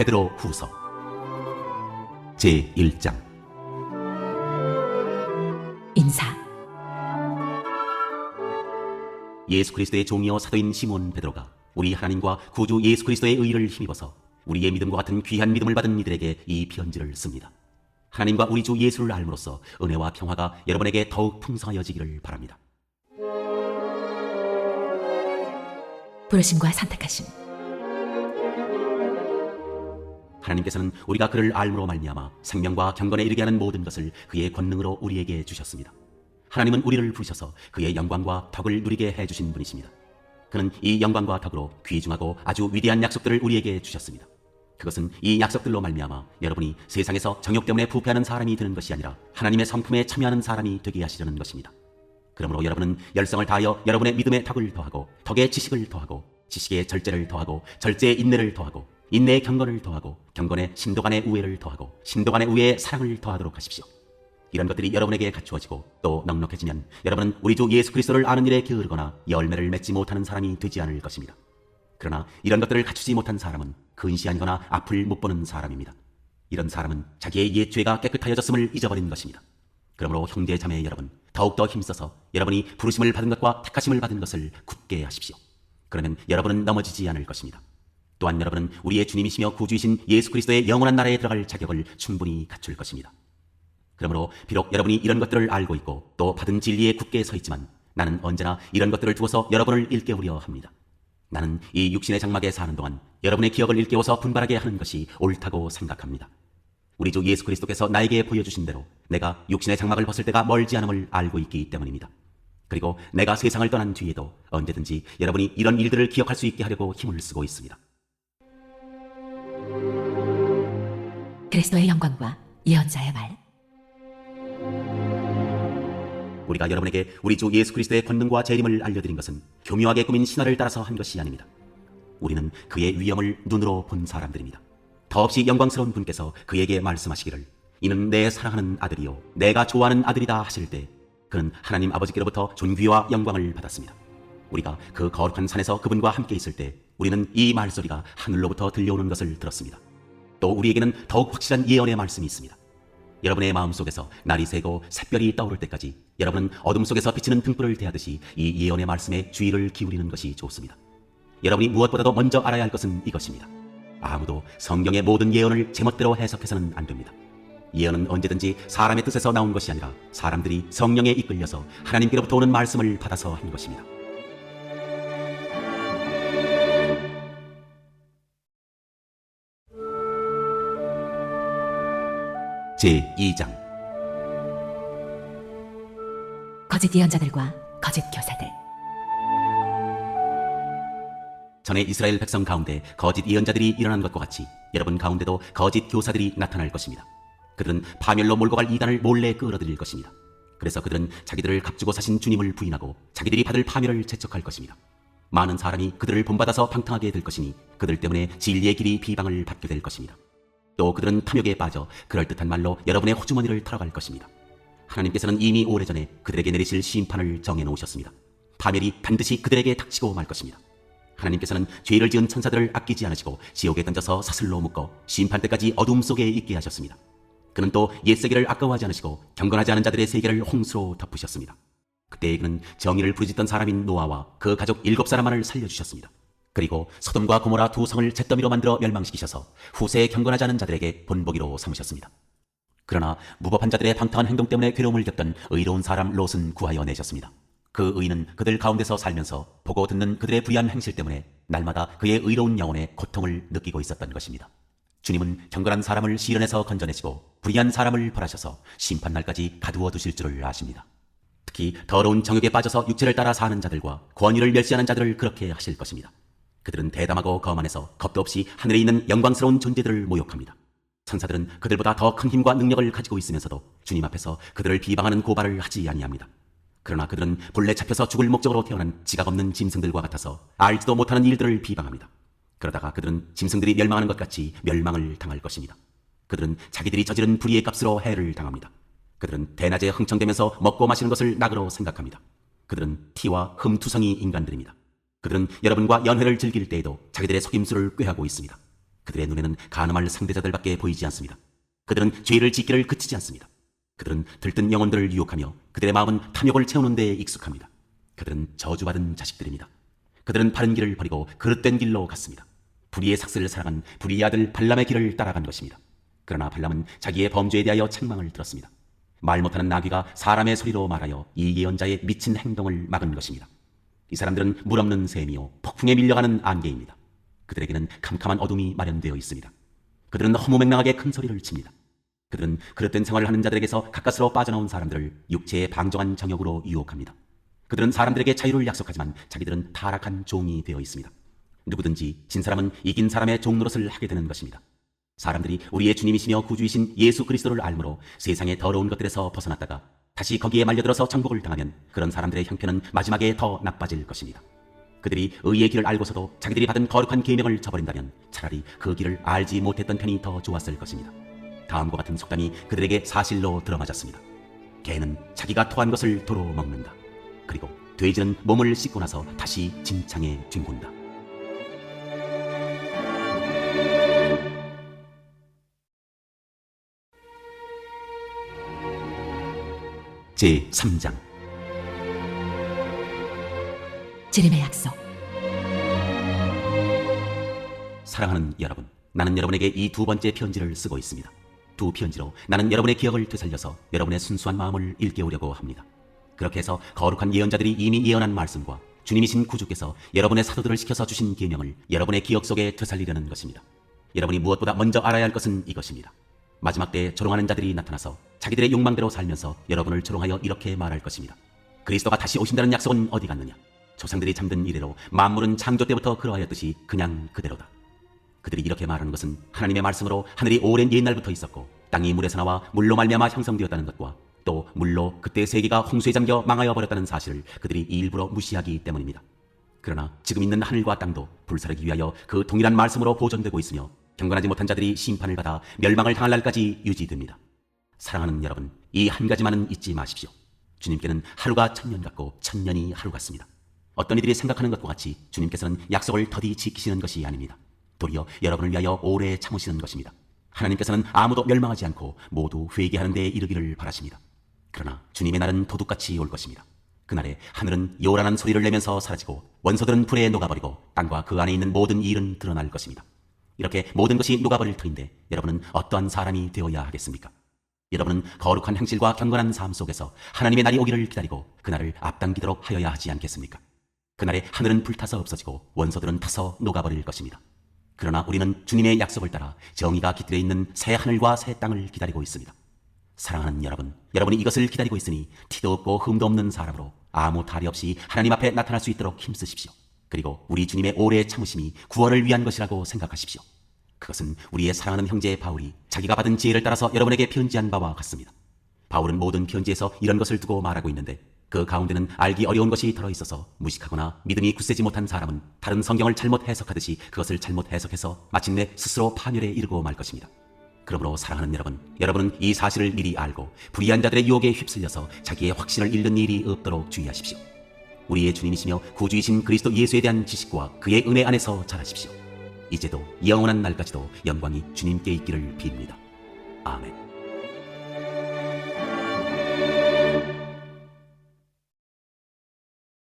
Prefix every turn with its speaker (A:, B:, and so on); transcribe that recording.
A: 베드로 후서 제1장.
B: 인사.
A: 예수 그리스도의 종이요 사도인 시몬 베드로가 우리 하나님과 구주 예수 그리스도의 의를 힘입어서 우리의 믿음과 같은 귀한 믿음을 받은 이들에게 이 편지를 씁니다. 하나님과 우리 주 예수를 알므로써 은혜와 평화가 여러분에게 더욱 풍성하여지기를 바랍니다.
B: 부르심과 선택하심.
A: 하나님께서는 우리가 그를 알므로 말미암아 생명과 경건에 이르게 하는 모든 것을 그의 권능으로 우리에게 주셨습니다. 하나님은 우리를 부르셔서 그의 영광과 덕을 누리게 해주신 분이십니다. 그는 이 영광과 덕으로 귀중하고 아주 위대한 약속들을 우리에게 주셨습니다. 그것은 이 약속들로 말미암아 여러분이 세상에서 정욕 때문에 부패하는 사람이 되는 것이 아니라 하나님의 성품에 참여하는 사람이 되게 하시려는 것입니다. 그러므로 여러분은 열성을 다하여 여러분의 믿음에 덕을 더하고 덕에 지식을 더하고 지식에 절제를 더하고 절제에 인내를 더하고 인내에 경건을 더하고 경건에 신도 간의 우애를 더하고 신도 간의 우애에 사랑을 더하도록 하십시오. 이런 것들이 여러분에게 갖추어지고 또 넉넉해지면 여러분은 우리 주 예수 그리스도를 아는 일에 게으르거나 열매를 맺지 못하는 사람이 되지 않을 것입니다. 그러나 이런 것들을 갖추지 못한 사람은 근시아니거나 앞을 못 보는 사람입니다. 이런 사람은 자기의 옛 죄가 깨끗하여졌음을 잊어버린 것입니다. 그러므로 형제 자매 여러분, 더욱더 힘써서 여러분이 부르심을 받은 것과 택하심을 받은 것을 굳게 하십시오. 그러면 여러분은 넘어지지 않을 것입니다. 또한 여러분은 우리의 주님이시며 구주이신 예수 그리스도의 영원한 나라에 들어갈 자격을 충분히 갖출 것입니다. 그러므로 비록 여러분이 이런 것들을 알고 있고 또 받은 진리에 굳게 서 있지만 나는 언제나 이런 것들을 두고서 여러분을 일깨우려 합니다. 나는 이 육신의 장막에 사는 동안 여러분의 기억을 일깨워서 분발하게 하는 것이 옳다고 생각합니다. 우리 주 예수 그리스도께서 나에게 보여주신 대로 내가 육신의 장막을 벗을 때가 멀지 않음을 알고 있기 때문입니다. 그리고 내가 세상을 떠난 뒤에도 언제든지 여러분이 이런 일들을 기억할 수 있게 하려고 힘을 쓰고 있습니다.
B: 그리스도의 영광과 예언자의 말.
A: 우리가 여러분에게 우리 주 예수 그리스도의 권능과 재림을 알려드린 것은 교묘하게 꾸민 신화를 따라서 한 것이 아닙니다. 우리는 그의 위엄을 눈으로 본 사람들입니다. 더없이 영광스러운 분께서 그에게 말씀하시기를 이는 내 사랑하는 아들이요 내가 좋아하는 아들이다 하실 때 그는 하나님 아버지께로부터 존귀와 영광을 받았습니다. 우리가 그 거룩한 산에서 그분과 함께 있을 때 우리는 이 말소리가 하늘로부터 들려오는 것을 들었습니다. 또 우리에게는 더욱 확실한 예언의 말씀이 있습니다. 여러분의 마음속에서 날이 새고 샛별이 떠오를 때까지 여러분은 어둠 속에서 비치는 등불을 대하듯이 이 예언의 말씀에 주의를 기울이는 것이 좋습니다. 여러분이 무엇보다도 먼저 알아야 할 것은 이것입니다. 아무도 성경의 모든 예언을 제멋대로 해석해서는 안 됩니다. 예언은 언제든지 사람의 뜻에서 나온 것이 아니라 사람들이 성령에 이끌려서 하나님께로부터 오는 말씀을 받아서 한 것입니다. 제2장.
B: 거짓 예언자들과 거짓 교사들.
A: 전에 이스라엘 백성 가운데 거짓 예언자들이 일어난 것과 같이 여러분 가운데도 거짓 교사들이 나타날 것입니다. 그들은 파멸로 몰고 갈 이단을 몰래 끌어들일 것입니다. 그래서 그들은 자기들을 값주고 사신 주님을 부인하고 자기들이 받을 파멸을 재촉할 것입니다. 많은 사람이 그들을 본받아서 방탕하게 될 것이니 그들 때문에 진리의 길이 비방을 받게 될 것입니다. 또 그들은 탐욕에 빠져 그럴듯한 말로 여러분의 호주머니를 털어갈 것입니다. 하나님께서는 이미 오래전에 그들에게 내리실 심판을 정해놓으셨습니다. 파멸이 반드시 그들에게 닥치고 말 것입니다. 하나님께서는 죄를 지은 천사들을 아끼지 않으시고 지옥에 던져서 사슬로 묶어 심판 때까지 어둠 속에 있게 하셨습니다. 그는 또 옛 세계를 아까워하지 않으시고 경건하지 않은 자들의 세계를 홍수로 덮으셨습니다. 그때 그는 정의를 부르짖던 사람인 노아와 그 가족 7사람만을 살려주셨습니다. 그리고 소돔과 고모라 두 성을 잿더미로 만들어 멸망시키셔서 후세에 경건하지 않은 자들에게 본보기로 삼으셨습니다. 그러나 무법한 자들의 방탕한 행동 때문에 괴로움을 겪던 의로운 사람 롯은 구하여 내셨습니다. 그 의인은 그들 가운데서 살면서 보고 듣는 그들의 불의한 행실 때문에 날마다 그의 의로운 영혼에 고통을 느끼고 있었던 것입니다. 주님은 경건한 사람을 시련에서 건져내시고 불의한 사람을 벌하셔서 심판날까지 가두어 두실 줄을 아십니다. 특히 더러운 정욕에 빠져서 육체를 따라 사는 자들과 권위를 멸시하는 자들을 그렇게 하실 것입니다. 그들은 대담하고 거만해서 겁도 없이 하늘에 있는 영광스러운 존재들을 모욕합니다. 천사들은 그들보다 더 큰 힘과 능력을 가지고 있으면서도 주님 앞에서 그들을 비방하는 고발을 하지 아니합니다. 그러나 그들은 본래 잡혀서 죽을 목적으로 태어난 지각 없는 짐승들과 같아서 알지도 못하는 일들을 비방합니다. 그러다가 그들은 짐승들이 멸망하는 것 같이 멸망을 당할 것입니다. 그들은 자기들이 저지른 불의의 값으로 해를 당합니다. 그들은 대낮에 흥청대면서 먹고 마시는 것을 낙으로 생각합니다. 그들은 티와 흠투성이 인간들입니다. 그들은 여러분과 연회를 즐길 때에도 자기들의 속임수를 꾀하고 있습니다. 그들의 눈에는 간음할 상대자들밖에 보이지 않습니다. 그들은 죄를 짓기를 그치지 않습니다. 그들은 들뜬 영혼들을 유혹하며 그들의 마음은 탐욕을 채우는 데 익숙합니다. 그들은 저주받은 자식들입니다. 그들은 바른 길을 버리고 그릇된 길로 갔습니다. 불의의 삭슬을 사랑한 불의의 아들 발람의 길을 따라간 것입니다. 그러나 발람은 자기의 범죄에 대하여 책망을 들었습니다. 말 못하는 나귀가 사람의 소리로 말하여 이 예언자의 미친 행동을 막은 것입니다. 이 사람들은 물 없는 샘이요 폭풍에 밀려가는 안개입니다. 그들에게는 캄캄한 어둠이 마련되어 있습니다. 그들은 허무맹랑하게 큰 소리를 칩니다. 그들은 그릇된 생활을 하는 자들에게서 가까스로 빠져나온 사람들을 육체의 방종한 정욕으로 유혹합니다. 그들은 사람들에게 자유를 약속하지만 자기들은 타락한 종이 되어 있습니다. 누구든지 진 사람은 이긴 사람의 종 노릇을 하게 되는 것입니다. 사람들이 우리의 주님이시며 구주이신 예수 그리스도를 알므로 세상의 더러운 것들에서 벗어났다가 다시 거기에 말려들어서 정복을 당하면 그런 사람들의 형편은 마지막에 더 나빠질 것입니다. 그들이 의의 길을 알고서도 자기들이 받은 거룩한 계명을 저버린다면 차라리 그 길을 알지 못했던 편이 더 좋았을 것입니다. 다음과 같은 속담이 그들에게 사실로 들어맞았습니다. 개는 자기가 토한 것을 도로 먹는다. 그리고 돼지는 몸을 씻고 나서 다시 진창에 뒹군다. 제3장
B: 지름의 약속.
A: 사랑하는 여러분, 나는 여러분에게 이 두 번째 편지를 쓰고 있습니다. 두 편지로 나는 여러분의 기억을 되살려서 여러분의 순수한 마음을 일깨우려고 합니다. 그렇게 해서 거룩한 예언자들이 이미 예언한 말씀과 주님이신 구주께서 여러분의 사도들을 시켜서 주신 계명을 여러분의 기억 속에 되살리려는 것입니다. 여러분이 무엇보다 먼저 알아야 할 것은 이것입니다. 마지막 때에 조롱하는 자들이 나타나서 자기들의 욕망대로 살면서 여러분을 조롱하여 이렇게 말할 것입니다. 그리스도가 다시 오신다는 약속은 어디 갔느냐? 조상들이 잠든 이래로 만물은 창조 때부터 그러하였듯이 그냥 그대로다. 그들이 이렇게 말하는 것은 하나님의 말씀으로 하늘이 오랜 옛날부터 있었고 땅이 물에서 나와 물로 말미암아 형성되었다는 것과 또 물로 그때 세계가 홍수에 잠겨 망하여 버렸다는 사실을 그들이 일부러 무시하기 때문입니다. 그러나 지금 있는 하늘과 땅도 불사르기 위하여 그 동일한 말씀으로 보존되고 있으며 경건하지 못한 자들이 심판을 받아 멸망을 당할 날까지 유지됩니다. 사랑하는 여러분, 이 한 가지만은 잊지 마십시오. 주님께는 하루가 1000년 같고 1000년이 하루 같습니다. 어떤 이들이 생각하는 것과 같이 주님께서는 약속을 더디 지키시는 것이 아닙니다. 도리어 여러분을 위하여 오래 참으시는 것입니다. 하나님께서는 아무도 멸망하지 않고 모두 회개하는 데에 이르기를 바라십니다. 그러나 주님의 날은 도둑같이 올 것입니다. 그날에 하늘은 요란한 소리를 내면서 사라지고 원소들은 불에 녹아버리고 땅과 그 안에 있는 모든 일은 드러날 것입니다. 이렇게 모든 것이 녹아버릴 터인데 여러분은 어떠한 사람이 되어야 하겠습니까? 여러분은 거룩한 행실과 경건한 삶 속에서 하나님의 날이 오기를 기다리고 그날을 앞당기도록 하여야 하지 않겠습니까? 그날에 하늘은 불타서 없어지고 원소들은 타서 녹아버릴 것입니다. 그러나 우리는 주님의 약속을 따라 정의가 깃들여 있는 새 하늘과 새 땅을 기다리고 있습니다. 사랑하는 여러분, 여러분이 이것을 기다리고 있으니 티도 없고 흠도 없는 사람으로 아무 탈이 없이 하나님 앞에 나타날 수 있도록 힘쓰십시오. 그리고 우리 주님의 오래 참으심이 구원을 위한 것이라고 생각하십시오. 그것은 우리의 사랑하는 형제 바울이 자기가 받은 지혜를 따라서 여러분에게 편지한 바와 같습니다. 바울은 모든 편지에서 이런 것을 두고 말하고 있는데 그 가운데는 알기 어려운 것이 들어있어서 무식하거나 믿음이 굳세지 못한 사람은 다른 성경을 잘못 해석하듯이 그것을 잘못 해석해서 마침내 스스로 파멸에 이르고 말 것입니다. 그러므로 사랑하는 여러분, 여러분은 이 사실을 미리 알고 불의한 자들의 유혹에 휩쓸려서 자기의 확신을 잃는 일이 없도록 주의하십시오. 우리의 주님이시며 구주이신 그리스도 예수에 대한 지식과 그의 은혜 안에서 자라십시오. 이제도 영원한 날까지도 영광이 주님께 있기를 빕니다. 아멘.